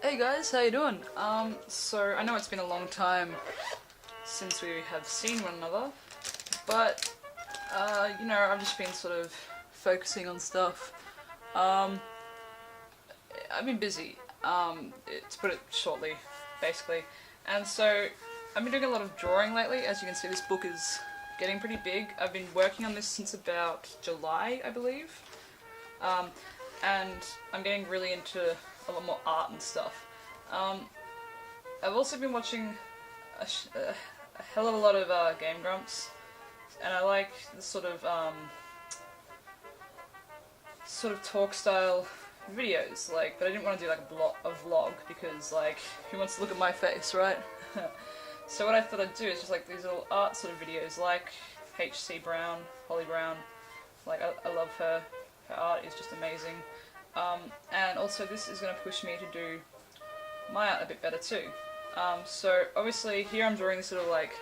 Hey guys, how you doing? So I know it's been a long time since we have seen one another, but you know, I've just been sort of focusing on stuff. I've been busy, to put it shortly, basically, and so I've been doing a lot of drawing lately. As you can see, this book is getting pretty big. I've been working on this since about July, I believe, and I'm getting really into a lot more art and stuff. I've also been watching a hell of a lot of Game Grumps, and I like the sort of talk style videos, like, but I didn't want to do like a vlog because, like, who wants to look at my face, right? So what I thought I'd do is just like these little art sort of videos, like H.C. Brown, Holly Brown. Like, I love her. Her art is just amazing. And also this is going to push me to do my art a bit better too. So obviously here I'm drawing this little, like,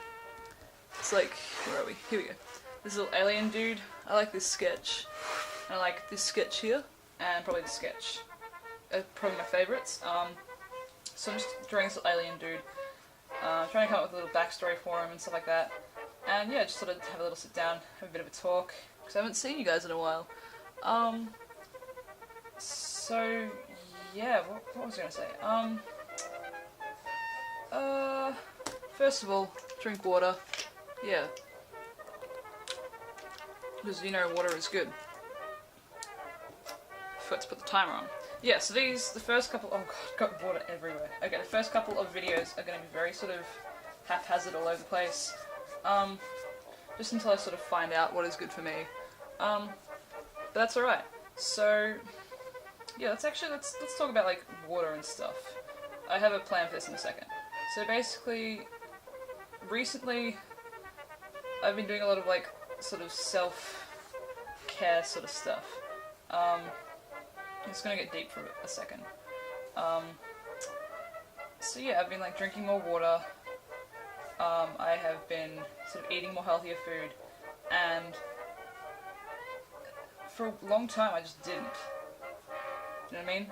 it's like, where are we? Here we go. This little alien dude. I like this sketch. And I like this sketch here, and probably this sketch. Probably my favourites. So I'm just drawing this little alien dude. Trying to come up with a little backstory for him and stuff like that. And yeah, just sort of have a little sit down, have a bit of a talk, because I haven't seen you guys in a while. So yeah, what was I gonna say? First of all, drink water. Yeah. Because, you know, water is good. Forgot to put the timer on. Yeah, so the first couple, oh god, got water everywhere. Okay, the first couple of videos are going to be very sort of haphazard all over the place. Just until I sort of find out what is good for me. But that's alright. So, yeah, let's talk about, like, water and stuff. I have a plan for this in a second. So basically, recently, I've been doing a lot of, like, sort of self-care sort of stuff. I'm just gonna get deep for a second. So yeah, I've been, like, drinking more water. I have been sort of eating more healthier food, and for a long time I just didn't. You know what I mean?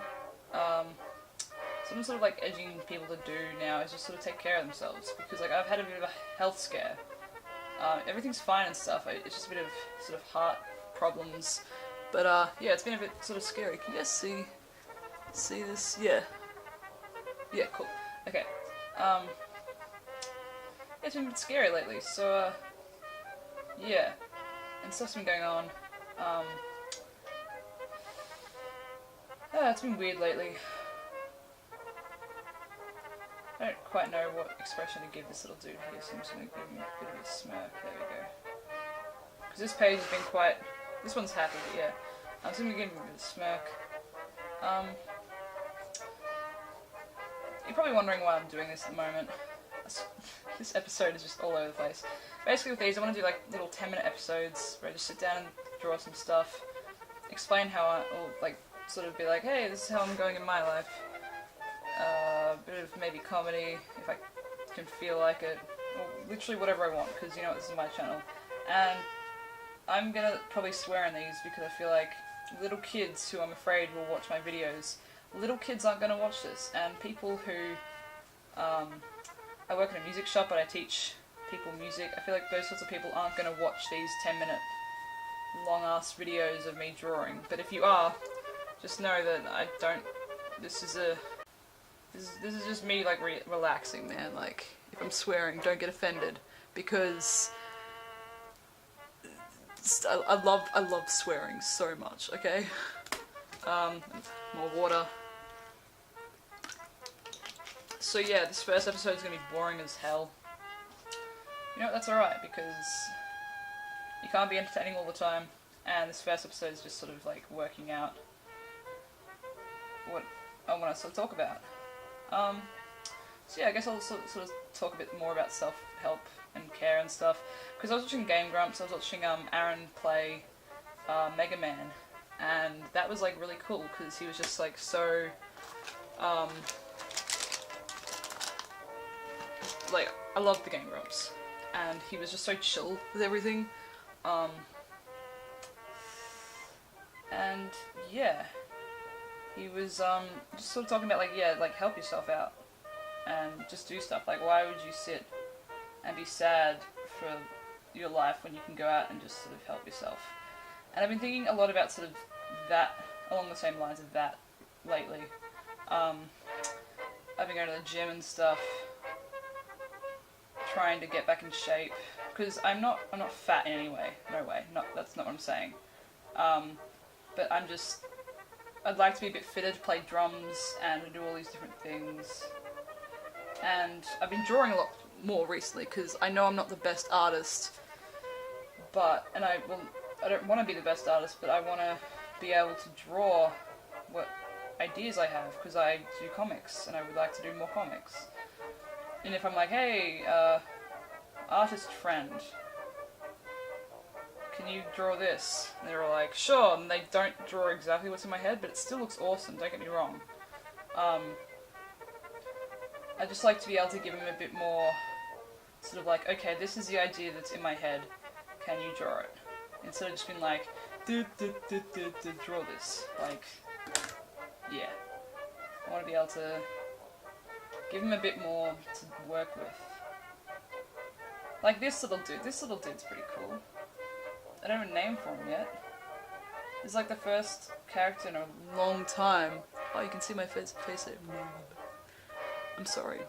So I'm sort of, like, edging people to do now is just sort of take care of themselves, because, like, I've had a bit of a health scare. Everything's fine and stuff, it's just a bit of sort of heart problems, but yeah, it's been a bit sort of scary. Can you guys see this? Yeah, cool. Okay, it's been a bit scary lately, so yeah, and stuff's been going on. It's been weird lately. I don't quite know what expression to give this little dude here, so I'm just going to give him a bit of a smirk. There we go. Because this page has been quite... This one's happy, but yeah. I'm just going to give him a bit of a smirk. You're probably wondering why I'm doing this at the moment. This episode is just all over the place. Basically with these, I want to do, like, little 10-minute episodes where I just sit down and draw some stuff, explain how or, like, sort of be like, hey, this is how I'm going in my life. A bit of maybe comedy, if I can feel like it, or literally whatever I want, because, you know, this is my channel. And I'm gonna probably swear in these because I feel like little kids who I'm afraid will watch my videos, little kids aren't gonna watch this, and people who, I work in a music shop and I teach people music, I feel like those sorts of people aren't gonna watch these 10-minute long-ass videos of me drawing. But if you are, just know that I don't, this is just me, like, relaxing, man. Like, if I'm swearing, don't get offended, because I love swearing so much, okay? More water. So yeah, this first episode is gonna be boring as hell. You know what, that's alright, because you can't be entertaining all the time, and this first episode is just sort of, like, working out what I want to sort of talk about. So yeah, I guess I'll sort of talk a bit more about self-help and care and stuff, because I was watching Game Grumps, I was watching Aaron play Mega Man, and that was, like, really cool, because he was just, like, so, like, I loved the Game Grumps, and he was just so chill with everything, and yeah. he was just sort of talking about like, yeah, like help yourself out and just do stuff. Like, why would you sit and be sad for your life when you can go out and just sort of help yourself? And I've been thinking a lot about sort of that, along the same lines of that lately. I've been going to the gym and stuff, trying to get back in shape, because I'm not fat in any way, no way, that's not what I'm saying. But I'd like to be a bit fitter to play drums and do all these different things. And I've been drawing a lot more recently, because I know I'm not the best artist, and I don't want to be the best artist, but I want to be able to draw what ideas I have, because I do comics, and I would like to do more comics. And if I'm like, hey, artist friend, can you draw this? And they're all like, sure, and they don't draw exactly what's in my head, but it still looks awesome, don't get me wrong. I just like to be able to give them a bit more, sort of like, okay, this is the idea that's in my head, can you draw it? Instead of just being like, draw this. Like, yeah. I want to be able to give them a bit more to work with. Like this little dude's pretty cool. I don't have a name for him yet. It's like the first character in a long time. Oh, you can see my face there. I'm sorry.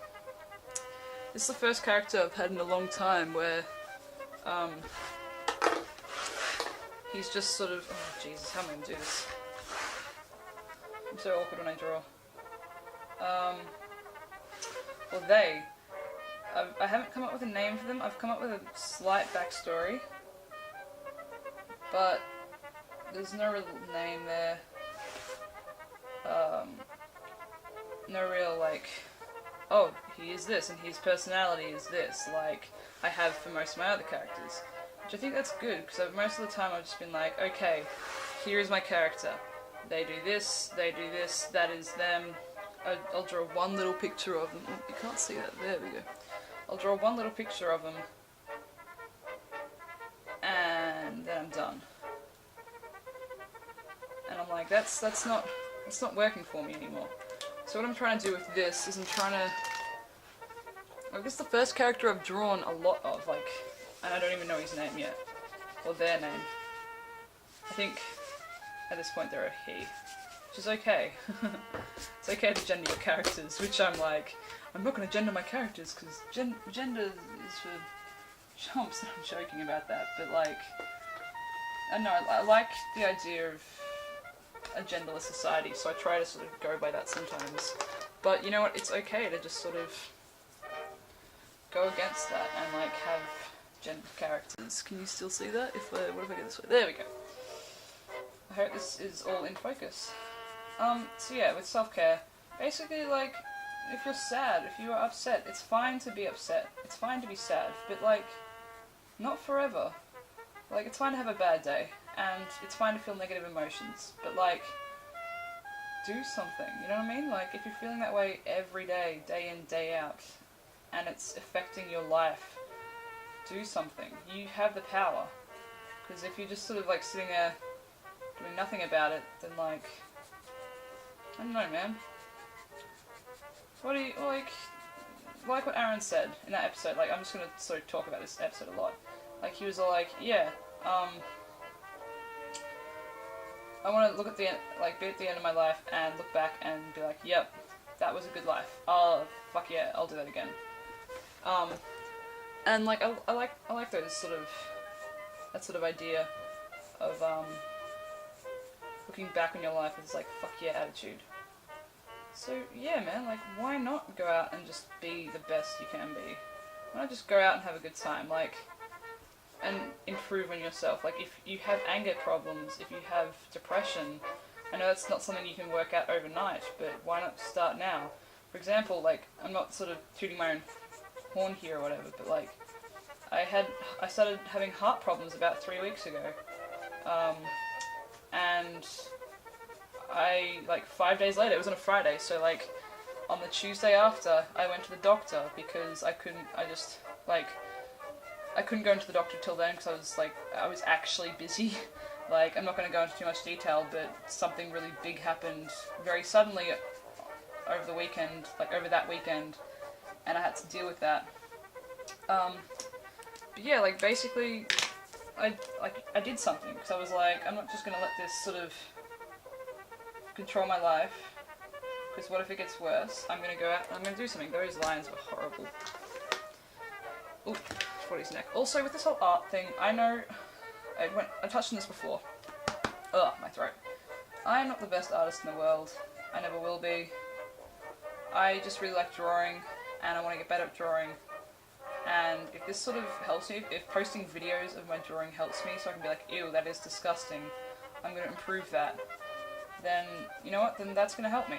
This is the first character I've had in a long time where, he's just sort of, oh Jesus, how am I going to do this? I'm so awkward when I draw. Well, I haven't come up with a name for them. I've come up with a slight backstory, but there's no real name there. No real like, oh, he is this and his personality is this, like I have for most of my other characters. Which I think that's good, because most of the time I've just been like, okay, here is my character. They do this, that is them. I'll draw one little picture of them. Oh, you can't see that, there we go. I'll draw one little picture of them, and then I'm done. And I'm like, that's not working for me anymore. So what I'm trying to do with this is I guess the first character I've drawn a lot of, like, and I don't even know his name yet, or their name. I think at this point they're a he, which is okay. It's okay to gender your characters, which I'm like, I'm not going to gender my characters because gender is for chumps, and I'm joking about that, but like, I don't know, I like the idea of a genderless society, so I try to sort of go by that sometimes. But you know what, it's okay to just sort of go against that and like have gender characters. Can you still see that? What if I go this way? There we go. I hope this is all in focus. So yeah, with self-care, basically like, if you're sad, if you are upset, it's fine to be upset. It's fine to be sad, but like, not forever. Like, it's fine to have a bad day, and it's fine to feel negative emotions, but like, do something, you know what I mean? Like, if you're feeling that way every day, day in, day out, and it's affecting your life, do something. You have the power. Because if you're just sort of like sitting there doing nothing about it, then like, I don't know, man. What do you, like what Aaron said in that episode, like, I'm just gonna sort of talk about this episode a lot. Like, he was all like, yeah, I want to look at the end, like, be at the end of my life and look back and be like, yep, that was a good life. Oh, fuck yeah, I'll do that again. And like, I like those sort of, that sort of idea of, looking back on your life with this, like, fuck yeah attitude. So, yeah, man, like, why not go out and just be the best you can be? Why not just go out and have a good time, like, and improve on yourself? Like, if you have anger problems, if you have depression, I know that's not something you can work out overnight, but why not start now? For example, like, I'm not sort of tooting my own horn here or whatever, but like, I started having heart problems about 3 weeks ago, and I, like, 5 days later, it was on a Friday, so like, on the Tuesday after, I went to the doctor because I couldn't go into the doctor till then because I was actually busy, Like, I'm not going to go into too much detail, but something really big happened very suddenly over the weekend, like over that weekend, and I had to deal with that. But yeah, like basically, I did something, because I was like, I'm not just going to let this sort of control my life, because what if it gets worse? I'm going to go out and I'm going to do something. Those lines were horrible. Ooh, for his neck. Also, with this whole art thing, I know, I touched on this before. Ugh, my throat. I'm not the best artist in the world. I never will be. I just really like drawing, and I want to get better at drawing. And if this sort of helps me, if posting videos of my drawing helps me, so I can be like, ew, that is disgusting, I'm going to improve that, then, you know what, then that's going to help me.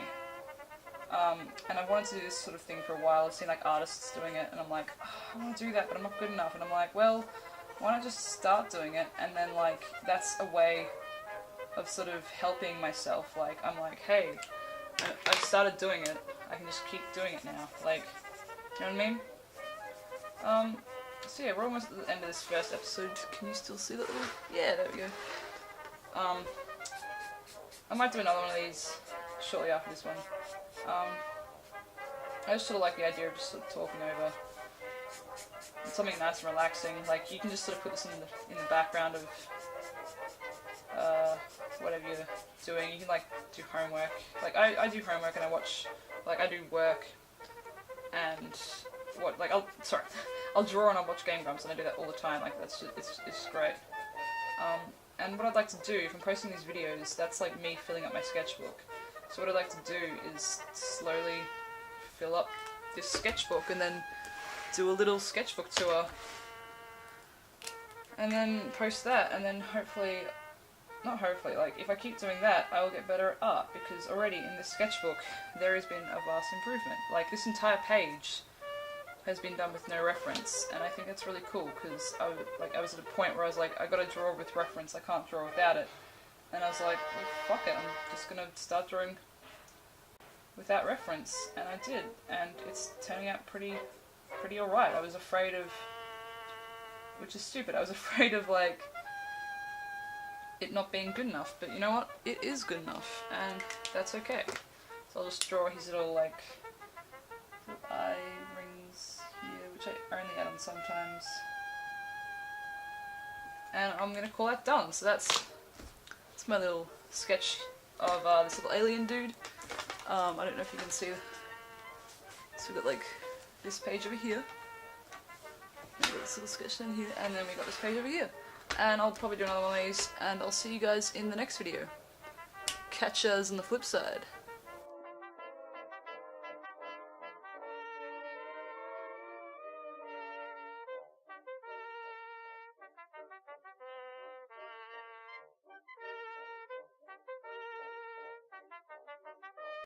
And I've wanted to do this sort of thing for a while. I've seen like artists doing it, and I'm like, oh, I want to do that, but I'm not good enough. And I'm like, well, why not just start doing it, and then like, that's a way of sort of helping myself. Like, I'm like, hey, I've started doing it, I can just keep doing it now. Like, you know what I mean? So yeah, we're almost at the end of this first episode. Can you still see that little? Yeah, there we go. I might do another one of these shortly after this one. I just sort of like the idea of just sort of talking over something nice and relaxing. Like, you can just sort of put this in the background of whatever you're doing. You can like do homework. Like I do homework and I watch, like I do work and I'll draw and I'll watch Game Grumps, and I do that all the time. Like, that's just, it's just great. And what I'd like to do, if I'm posting these videos, that's like me filling up my sketchbook. So what I'd like to do is slowly fill up this sketchbook and then do a little sketchbook tour. And then post that, and then hopefully, not hopefully, like if I keep doing that, I will get better at art, because already in this sketchbook there has been a vast improvement. Like, this entire page has been done with no reference, and I think that's really cool, because I was at a point where I was like, I gotta draw with reference, I can't draw without it. And I was like, well, fuck it, I'm just gonna start drawing without reference, and I did, and it's turning out pretty alright. I was afraid of, which is stupid, I was afraid of like it not being good enough, but you know what, it is good enough, and that's okay. So I'll just draw his little like eye rings here, which I only add on sometimes, and I'm gonna call that done. So that's my little sketch of this little alien dude. I don't know if you can see, so we've got like this page over here, we've got this little sketch down here, and then we got this page over here. And I'll probably do another one of these, and I'll see you guys in the next video. Catch us on the flip side.